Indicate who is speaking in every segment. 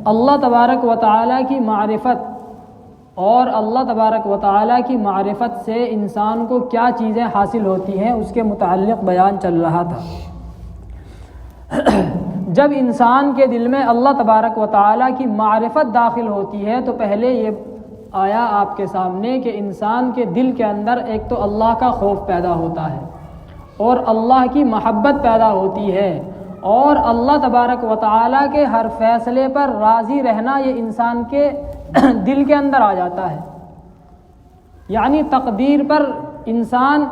Speaker 1: اللہ تبارک و تعالیٰ کی معرفت اور اللہ تبارک و تعالیٰ کی معرفت سے انسان کو کیا چیزیں حاصل ہوتی ہیں اس کے متعلق بیان چل رہا تھا۔ جب انسان کے دل میں اللہ تبارک و تعالیٰ کی معرفت داخل ہوتی ہے تو پہلے یہ آیا آپ کے سامنے کہ انسان کے دل کے اندر ایک تو اللہ کا خوف پیدا ہوتا ہے اور اللہ کی محبت پیدا ہوتی ہے، اور اللہ تبارک و تعالیٰ کے ہر فیصلے پر راضی رہنا یہ انسان کے دل کے اندر آ جاتا ہے، یعنی تقدیر پر انسان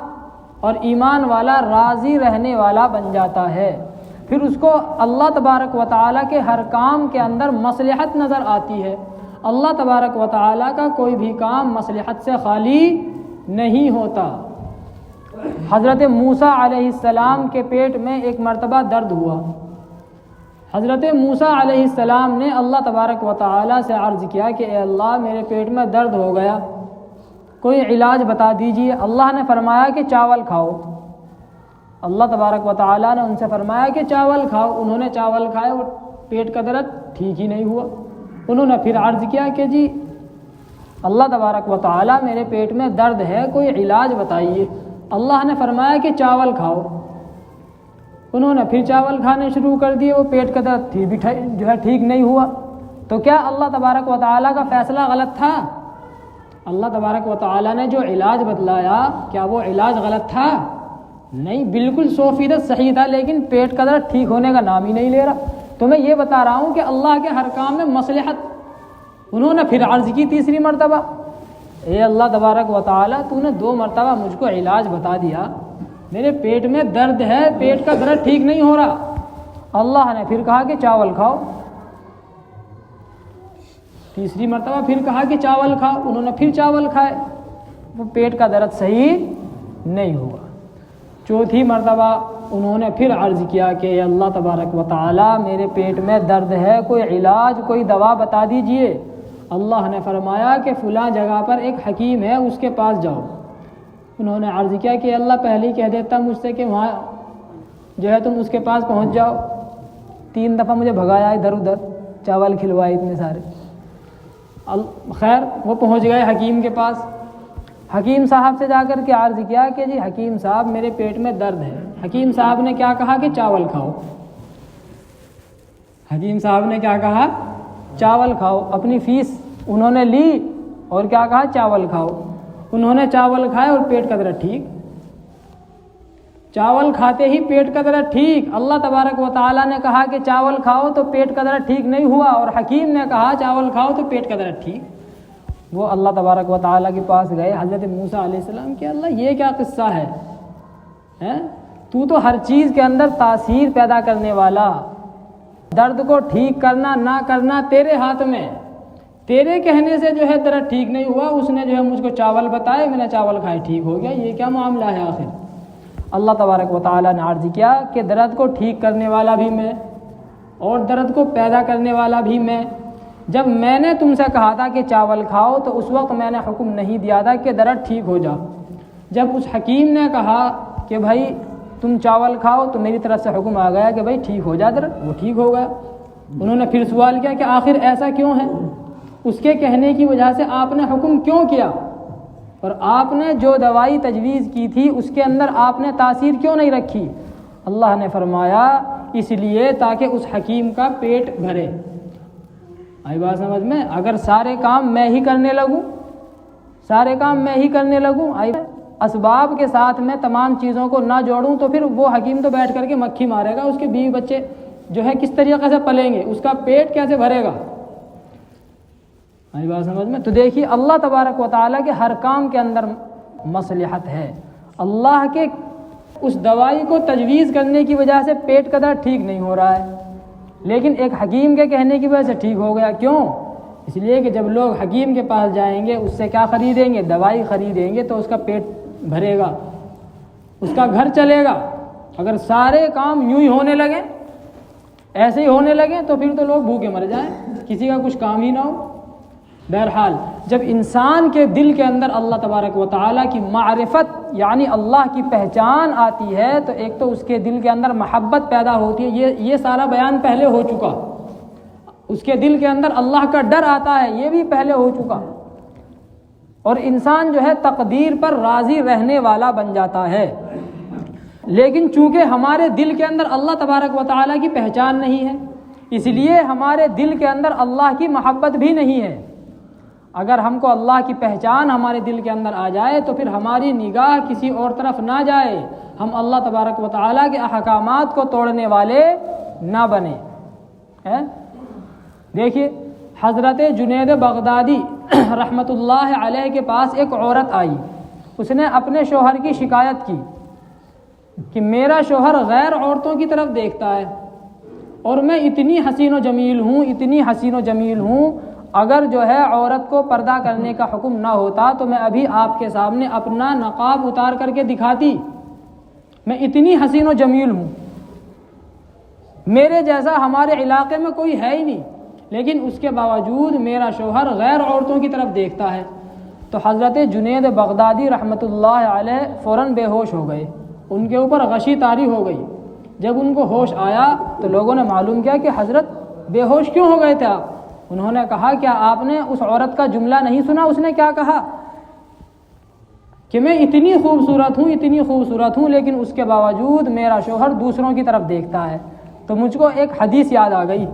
Speaker 1: اور ایمان والا راضی رہنے والا بن جاتا ہے۔ پھر اس کو اللہ تبارک و تعالیٰ کے ہر کام کے اندر مصلحت نظر آتی ہے۔ اللہ تبارک و تعالیٰ کا کوئی بھی کام مصلحت سے خالی نہیں ہوتا۔ حضرت موسیٰ علیہ السلام کے پیٹ میں ایک مرتبہ درد ہوا۔ حضرت موسیٰ علیہ السلام نے اللہ تبارک و تعالیٰ سے عرض کیا کہ اے اللہ میرے پیٹ میں درد ہو گیا، کوئی علاج بتا دیجیے۔ اللہ نے فرمایا کہ چاول کھاؤ۔ اللہ تبارک و تعالیٰ نے ان سے فرمایا کہ چاول کھاؤ۔ انہوں نے چاول کھائے اور پیٹ کا درد ٹھیک ہی نہیں ہوا۔ انہوں نے پھر عرض کیا کہ جی اللہ تبارک و تعالیٰ میرے پیٹ میں درد ہے، کوئی علاج بتائیے۔ اللہ نے فرمایا کہ چاول کھاؤ۔ انہوں نے پھر چاول کھانے شروع کر دیے، وہ پیٹ کا درد پھر بھی جو ہے ٹھیک نہیں ہوا۔ تو کیا اللہ تبارک و تعالیٰ کا فیصلہ غلط تھا؟ اللہ تبارک و تعالیٰ نے جو علاج بتلایا کیا وہ علاج غلط تھا؟ نہیں، بالکل 100% صحیح تھا، لیکن پیٹ کا درد ٹھیک ہونے کا نام ہی نہیں لے رہا۔ تو میں یہ بتا رہا ہوں کہ اللہ کے ہر کام میں مصلحت۔ انہوں نے پھر عرض کی تیسری مرتبہ، اے اللہ تبارک و تعالیٰ تو نے 2 مرتبہ مجھ کو علاج بتا دیا، میرے پیٹ میں درد ہے، پیٹ کا درد ٹھیک نہیں ہو رہا۔ اللہ نے پھر کہا کہ چاول کھاؤ۔ تیسری مرتبہ پھر کہا کہ چاول کھاؤ۔ انہوں نے پھر چاول کھائے، وہ پیٹ کا درد صحیح نہیں ہوا۔ چوتھی مرتبہ انہوں نے پھر عرض کیا کہ اے اللہ تبارک و تعالیٰ میرے پیٹ میں درد ہے، کوئی علاج کوئی دوا بتا دیجئے۔ اللہ نے فرمایا کہ فلاں جگہ پر ایک حکیم ہے، اس کے پاس جاؤ۔ انہوں نے عرض کیا کہ اللہ پہلے ہی کہہ دیتا مجھ سے کہ وہاں جو ہے تم اس کے پاس پہنچ جاؤ۔ 3 دفعہ مجھے بھگایا ادھر ادھر، چاول کھلوائے اتنے سارے۔ خیر وہ پہنچ گئے حکیم کے پاس۔ حکیم صاحب سے جا کر کے عرض کیا کہ جی حکیم صاحب میرے پیٹ میں درد ہے۔ حکیم صاحب نے کیا کہا کہ چاول کھاؤ۔ حکیم صاحب نے کیا کہا؟ چاول کھاؤ۔ اپنی فیس انہوں نے لی اور کیا کہا؟ چاول کھاؤ۔ انہوں نے چاول کھائے اور پیٹ کا درد ٹھیک۔ چاول کھاتے ہی پیٹ کا درد ٹھیک۔ اللہ تبارک و تعالیٰ نے کہا کہ چاول کھاؤ تو پیٹ کا درد ٹھیک نہیں ہوا، اور حکیم نے کہا چاول کھاؤ تو پیٹ کا درد ٹھیک۔ وہ اللہ تبارک و تعالیٰ کے پاس گئے، حضرت موسیٰ علیہ السلام کہ اللہ یہ کیا قصہ ہے؟ تو ہر چیز کے اندر تاثیر پیدا کرنے والا، درد کو ٹھیک کرنا نہ کرنا تیرے ہاتھ میں، تیرے کہنے سے جو ہے درد ٹھیک نہیں ہوا، اس نے جو ہے مجھ کو چاول بتائے، میں نے چاول کھائے ٹھیک ہو گیا، یہ کیا معاملہ ہے آخر؟ اللہ تبارک و تعالیٰ نے عرض کیا کہ درد کو ٹھیک کرنے والا بھی میں اور درد کو پیدا کرنے والا بھی میں۔ جب میں نے تم سے کہا تھا کہ چاول کھاؤ تو اس وقت میں نے حکم نہیں دیا تھا کہ درد ٹھیک ہو جا۔ جب اس حکیم نے کہا کہ بھائی تم چاول کھاؤ تو میری طرف سے حکم آ گیا کہ بھائی ٹھیک ہو جا درد، وہ ٹھیک ہو گیا۔ انہوں نے پھر سوال کیا کہ آخر ایسا کیوں ہے؟ اس کے کہنے کی وجہ سے آپ نے حکم کیوں کیا، اور آپ نے جو دوائی تجویز کی تھی اس کے اندر آپ نے تاثیر کیوں نہیں رکھی؟ اللہ نے فرمایا اس لیے تاکہ اس حکیم کا پیٹ بھرے۔ آئی بات سمجھ میں؟ اگر سارے کام میں ہی کرنے لگوں، اسباب کے ساتھ میں تمام چیزوں کو نہ جوڑوں تو پھر وہ حکیم تو بیٹھ کر کے مکھی مارے گا، اس کے بیوی بچے جو ہے کس طریقے سے پلیں گے، اس کا پیٹ کیسے بھرے گا؟ آئی بات سمجھ میں؟ تو دیکھیے اللہ تبارک و تعالیٰ کے ہر کام کے اندر مصلحت ہے۔ اللہ کے اس دوائی کو تجویز کرنے کی وجہ سے پیٹ کا درد ٹھیک نہیں ہو رہا ہے، لیکن ایک حکیم کے کہنے کی وجہ سے ٹھیک ہو گیا۔ کیوں؟ اس لیے کہ جب لوگ حکیم کے پاس جائیں گے اس سے کیا خریدیں گے؟ دوائی خریدیں گے، تو اس کا پیٹ بھرے گا، اس کا گھر چلے گا۔ اگر سارے کام یوں ہی ہونے لگے، ایسے ہی ہونے لگے، تو پھر تو لوگ بھوکے مر جائیں، کسی کا کچھ کام ہی نہ ہو۔ بہرحال جب انسان کے دل کے اندر اللہ تبارک و تعالیٰ کی معرفت یعنی اللہ کی پہچان آتی ہے تو ایک تو اس کے دل کے اندر محبت پیدا ہوتی ہے۔ یہ سارا بیان پہلے ہو چکا۔ اس کے دل کے اندر اللہ کا ڈر آتا ہے، یہ بھی پہلے ہو چکا، اور انسان جو ہے تقدیر پر راضی رہنے والا بن جاتا ہے۔ لیکن چونکہ ہمارے دل کے اندر اللہ تبارک و تعالیٰ کی پہچان نہیں ہے، اس لیے ہمارے دل کے اندر اللہ کی محبت بھی نہیں ہے۔ اگر ہم کو اللہ کی پہچان ہمارے دل کے اندر آ جائے تو پھر ہماری نگاہ کسی اور طرف نہ جائے، ہم اللہ تبارک و تعالیٰ کے احکامات کو توڑنے والے نہ بنیں۔ دیکھیے حضرت جنید بغدادی رحمۃ اللہ علیہ کے پاس ایک عورت آئی، اس نے اپنے شوہر کی شکایت کی کہ میرا شوہر غیر عورتوں کی طرف دیکھتا ہے اور میں اتنی حسین و جمیل ہوں، اتنی حسین و جمیل ہوں، اگر جو ہے عورت کو پردہ کرنے کا حکم نہ ہوتا تو میں ابھی آپ کے سامنے اپنا نقاب اتار کر کے دکھاتی، میں اتنی حسین و جمیل ہوں، میرے جیسا ہمارے علاقے میں کوئی ہے ہی نہیں، لیکن اس کے باوجود میرا شوہر غیر عورتوں کی طرف دیکھتا ہے۔ تو حضرت جنید بغدادی رحمۃ اللہ علیہ فوراً بے ہوش ہو گئے، ان کے اوپر غشی طاری ہو گئی۔ جب ان کو ہوش آیا تو لوگوں نے معلوم کیا کہ حضرت بے ہوش کیوں ہو گئے تھے آپ؟ انہوں نے کہا کیا آپ نے اس عورت کا جملہ نہیں سنا؟ اس نے کیا کہا کہ میں اتنی خوبصورت ہوں، اتنی خوبصورت ہوں، لیکن اس کے باوجود میرا شوہر دوسروں کی طرف دیکھتا ہے۔ تو مجھ کو ایک حدیث یاد آ گئی،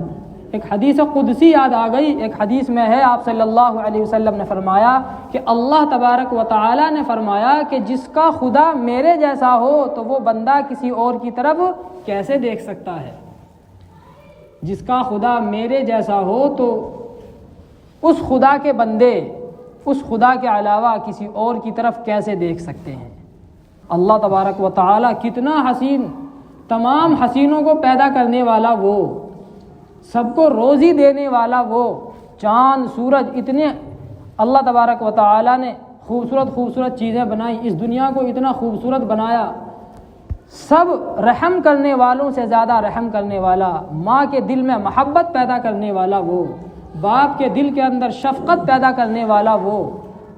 Speaker 1: ایک حدیث قدسی یاد آ گئی۔ ایک حدیث میں ہے آپ صلی اللہ علیہ وسلم نے فرمایا کہ اللہ تبارک و تعالی نے فرمایا کہ جس کا خدا میرے جیسا ہو تو وہ بندہ کسی اور کی طرف کیسے دیکھ سکتا ہے؟ جس کا خدا میرے جیسا ہو تو اس خدا کے بندے اس خدا کے علاوہ کسی اور کی طرف کیسے دیکھ سکتے ہیں؟ اللہ تبارک و تعالی کتنا حسین، تمام حسینوں کو پیدا کرنے والا وہ، سب کو روزی دینے والا وہ، چاند سورج اتنے اللہ تبارک و تعالی نے خوبصورت خوبصورت چیزیں بنائی، اس دنیا کو اتنا خوبصورت بنایا، سب رحم کرنے والوں سے زیادہ رحم کرنے والا، ماں کے دل میں محبت پیدا کرنے والا وہ، باپ کے دل کے اندر شفقت پیدا کرنے والا وہ،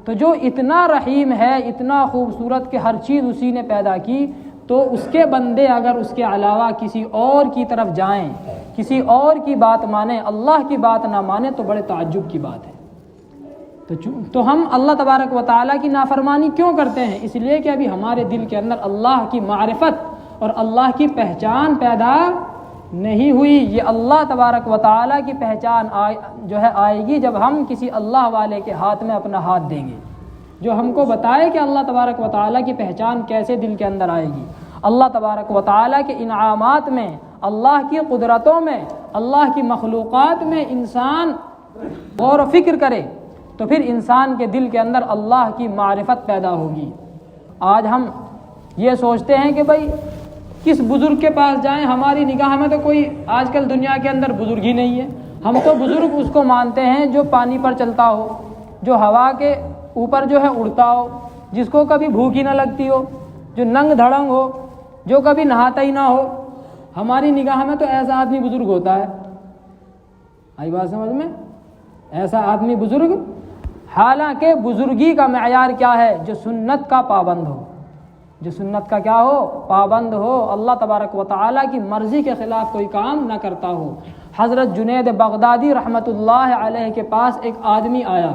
Speaker 1: تو جو اتنا رحیم ہے، اتنا خوبصورت کہ ہر چیز اسی نے پیدا کی، تو اس کے بندے اگر اس کے علاوہ کسی اور کی طرف جائیں، کسی اور کی بات مانیں، اللہ کی بات نہ مانیں، تو بڑے تعجب کی بات ہے۔ تو ہم اللہ تبارک و تعالیٰ کی نافرمانی کیوں کرتے ہیں؟ اس لیے کہ ابھی ہمارے دل کے اندر اللہ کی معرفت اور اللہ کی پہچان پیدا نہیں ہوئی۔ یہ اللہ تبارک و تعالیٰ کی پہچان جو ہے آئے گی جب ہم کسی اللہ والے کے ہاتھ میں اپنا ہاتھ دیں گے، جو ہم کو بتائے کہ اللہ تبارک و تعالیٰ کی پہچان کیسے دل کے اندر آئے گی۔ اللہ تبارک و تعالیٰ کے انعامات میں، اللہ کی قدرتوں میں، اللہ کی مخلوقات میں انسان غور و فکر کرے تو پھر انسان کے دل کے اندر اللہ کی معرفت پیدا ہوگی۔ آج ہم یہ سوچتے ہیں کہ بھائی کس بزرگ کے پاس جائیں، ہماری نگاہ میں تو کوئی آج کل دنیا کے اندر بزرگ ہی نہیں ہے، ہم تو بزرگ اس کو مانتے ہیں جو پانی پر چلتا ہو، جو ہوا کے اوپر جو ہے اڑتا ہو، جس کو کبھی بھوک ہی نہ لگتی ہو، جو ننگ دھڑنگ ہو، جو کبھی نہاتا ہی نہ ہو۔ ہماری نگاہ میں تو ایسا آدمی بزرگ ہوتا ہے۔ آئی بات سمجھ میں؟ ایسا آدمی بزرگ، حالانکہ بزرگی کا معیار کیا ہے؟ جو سنت کا پابند ہو، جو سنت کا کیا ہو؟ پابند ہو، اللہ تبارک و تعالیٰ کی مرضی کے خلاف کوئی کام نہ کرتا ہو۔ حضرت جنید بغدادی رحمۃ اللہ علیہ کے پاس ایک آدمی آیا،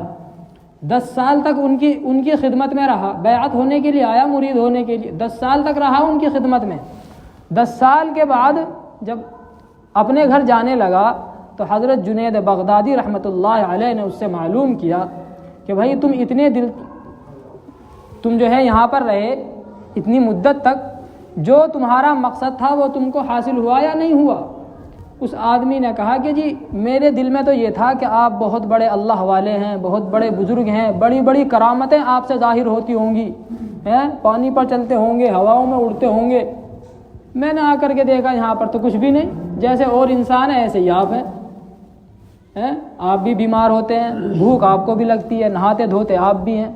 Speaker 1: 10 سال تک ان کی خدمت میں رہا، بیعت ہونے کے لیے آیا، مرید ہونے کے لیے 10 سال تک رہا ان کی خدمت میں۔ 10 سال کے بعد جب اپنے گھر جانے لگا تو حضرت جنید بغدادی رحمۃ اللہ علیہ نے اس سے معلوم کیا کہ بھائی تم جو ہے یہاں پر رہے اتنی مدت تک، جو تمہارا مقصد تھا وہ تم کو حاصل ہوا یا نہیں ہوا؟ اس آدمی نے کہا کہ جی میرے دل میں تو یہ تھا کہ آپ بہت بڑے اللہ والے ہیں، بہت بڑے بزرگ ہیں، بڑی بڑی کرامتیں آپ سے ظاہر ہوتی ہوں گی، پانی پر چلتے ہوں گے، ہواؤں میں اڑتے ہوں گے۔ میں نے آ کر کے دیکھا یہاں پر تو کچھ بھی نہیں، جیسے اور انسان ہے ایسے ہی آپ ہیں، آپ بھی بیمار ہوتے ہیں، بھوک آپ کو بھی لگتی ہے، نہاتے دھوتے آپ بھی ہیں،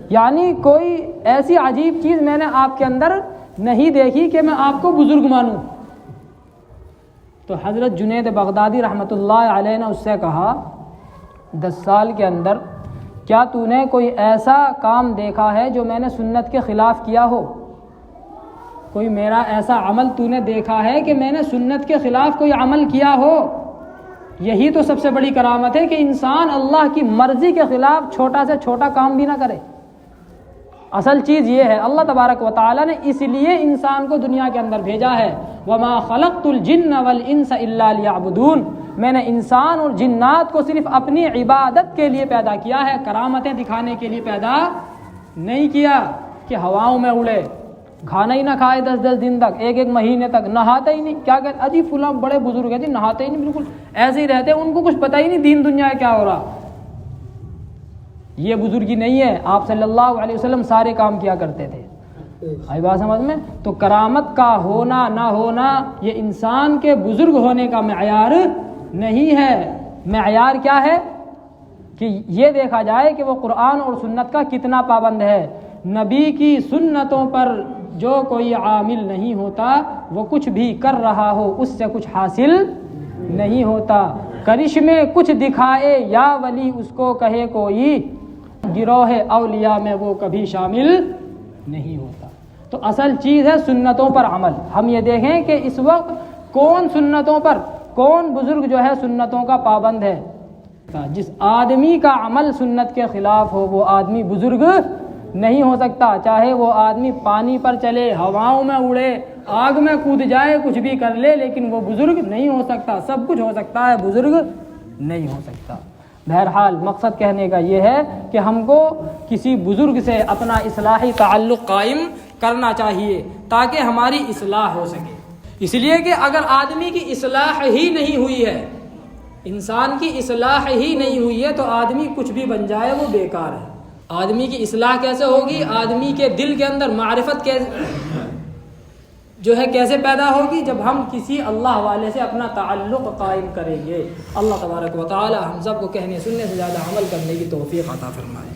Speaker 1: یعنی کوئی ایسی عجیب چیز میں نے آپ کے اندر نہیں دیکھی کہ میں آپ کو بزرگ مانوں۔ تو حضرت جنید بغدادی رحمۃ اللہ علیہ نے اس سے کہا 10 سال کے اندر کیا تو نے کوئی ایسا کام دیکھا ہے جو میں نے سنت کے خلاف کیا ہو؟ کوئی میرا ایسا عمل تو نے دیکھا ہے کہ میں نے سنت کے خلاف کوئی عمل کیا ہو؟ یہی تو سب سے بڑی کرامت ہے کہ انسان اللہ کی مرضی کے خلاف چھوٹا سے چھوٹا کام بھی نہ کرے. اصل چیز یہ ہے اللہ تبارک و تعالیٰ نے اس لیے انسان کو دنیا کے اندر بھیجا ہے. وما خلقت الجن والانس الا لیعبدون. میں نے انسان اور جنات کو صرف اپنی عبادت کے لیے پیدا کیا ہے، کرامتیں دکھانے کے لیے پیدا نہیں کیا کہ ہواؤں میں اڑے، کھانا ہی نہ کھائے 10 دن تک، ایک مہینے تک، نہاتے ہی نہیں. کیا کہتے اجی فلاں بڑے بزرگ ہیں جی نہاتے ہی نہیں، بالکل ایسے ہی رہتے، ان کو کچھ پتہ ہی نہیں دین دنیا کیا ہو رہا. یہ بزرگی نہیں ہے. آپ صلی اللہ علیہ وسلم سارے کام کیا کرتے تھے. آئی بات سمجھ میں؟ تو کرامت کا ہونا نہ ہونا یہ انسان کے بزرگ ہونے کا معیار نہیں ہے. معیار کیا ہے کہ یہ دیکھا جائے کہ وہ قرآن اور سنت کا کتنا پابند ہے. نبی کی سنتوں پر جو کوئی عامل نہیں ہوتا وہ کچھ بھی کر رہا ہو اس سے کچھ حاصل نہیں ہوتا. کرشمے کچھ دکھائے یا ولی اس کو کہے کوئی، گروہ اولیاء میں وہ کبھی شامل نہیں ہوتا. تو اصل چیز ہے سنتوں پر عمل. ہم یہ دیکھیں کہ اس وقت کون سنتوں پر، کون بزرگ جو ہے سنتوں کا پابند ہے. جس آدمی کا عمل سنت کے خلاف ہو وہ آدمی بزرگ نہیں ہو سکتا. چاہے وہ آدمی پانی پر چلے، ہواؤں میں اڑے، آگ میں کود جائے، کچھ بھی کر لے، لیکن وہ بزرگ نہیں ہو سکتا. سب کچھ ہو سکتا ہے، بزرگ نہیں ہو سکتا. بہرحال مقصد کہنے کا یہ ہے کہ ہم کو کسی بزرگ سے اپنا اصلاحی تعلق قائم کرنا چاہیے تاکہ ہماری اصلاح ہو سکے. اس لیے کہ اگر آدمی کی اصلاح ہی نہیں ہوئی ہے، انسان کی اصلاح ہی نہیں ہوئی ہے، تو آدمی کچھ بھی بن جائے وہ بیکار ہے. آدمی کی اصلاح کیسے ہوگی؟ آدمی کے دل کے اندر معرفت کیسے پیدا ہوگی؟ جب ہم کسی اللہ والے سے اپنا تعلق قائم کریں گے. اللہ تبارک و تعالی ہم سب کو کہنے سننے سے زیادہ عمل کرنے کی توفیق عطا فرمائے.